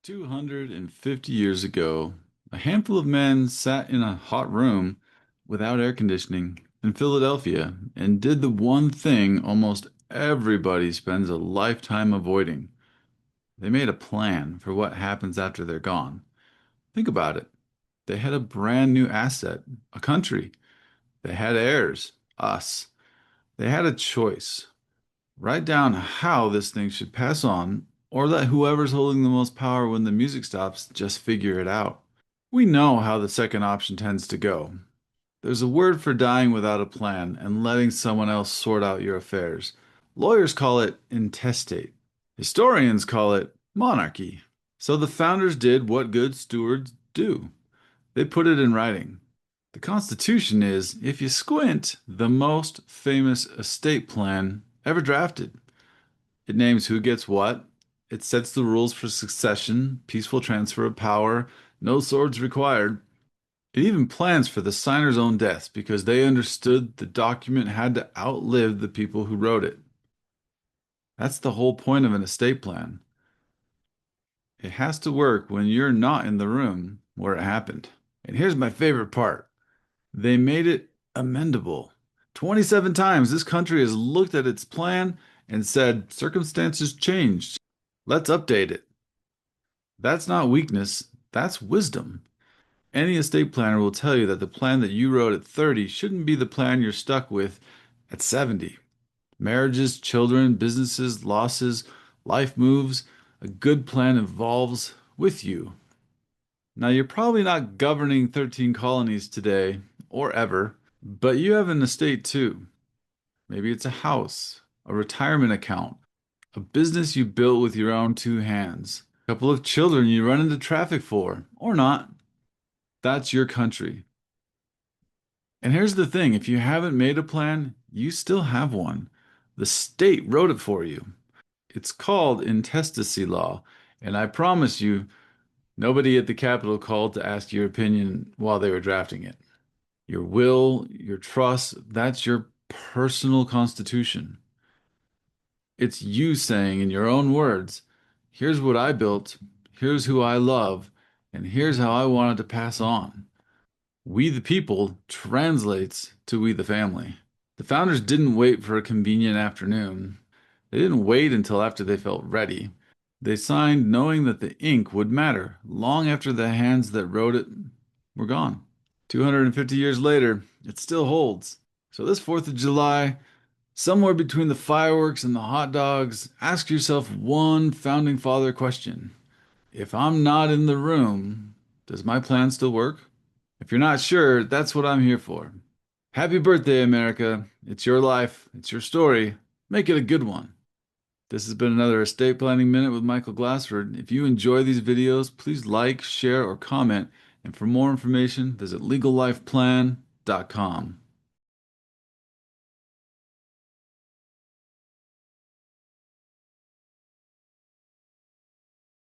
250 years ago, a handful of men sat in a hot room without air conditioning in Philadelphia and did the one thing almost everybody spends a lifetime avoiding. They made a plan for what happens after they're gone. Think about it. They had a brand new asset, a country. They had heirs, us. They had a choice. Write down how this thing should pass on, or let whoever's holding the most power when the music stops just figure it out. We know how the second option tends to go. There's a word for dying without a plan and letting someone else sort out your affairs. Lawyers call it intestate. Historians call it monarchy. So the founders did what good stewards do. They put it in writing. The Constitution is, if you squint, the most famous estate plan ever drafted. It names who gets what. It sets the rules for succession, peaceful transfer of power, no swords required. It even plans for the signer's own deaths because they understood the document had to outlive the people who wrote it. That's the whole point of an estate plan. It has to work when you're not in the room where it happened. And here's my favorite part. They made it amendable. 27 times this country has looked at its plan and said, circumstances changed. Let's update it. That's not weakness, that's wisdom. Any estate planner will tell you that the plan that you wrote at 30 shouldn't be the plan you're stuck with at 70. Marriages, children, businesses, losses, life moves, a good plan evolves with you. Now, you're probably not governing 13 colonies today or ever, but you have an estate too. Maybe it's a house, a retirement account, a business you built with your own two hands, a couple of children you run into traffic for, or not. That's your country. And here's the thing, if you haven't made a plan, you still have one. The state wrote it for you. It's called intestacy law, and I promise you, nobody at the Capitol called to ask your opinion while they were drafting it. Your will, your trust, that's your personal constitution. It's you saying in your own words, here's what I built, here's who I love, and here's how I want it to pass on. We the people translates to we the family. The founders didn't wait for a convenient afternoon. They didn't wait until after they felt ready. They signed knowing that the ink would matter long after the hands that wrote it were gone. 250 years later, it still holds. So this 4th of July, somewhere between the fireworks and the hot dogs, ask yourself one founding father question. If I'm not in the room, does my plan still work? If you're not sure, that's what I'm here for. Happy birthday, America. It's your life. It's your story. Make it a good one. This has been another Estate Planning Minute with Michael Glassford. If you enjoy these videos, please like, share, or comment. And for more information, visit legallifeplan.com.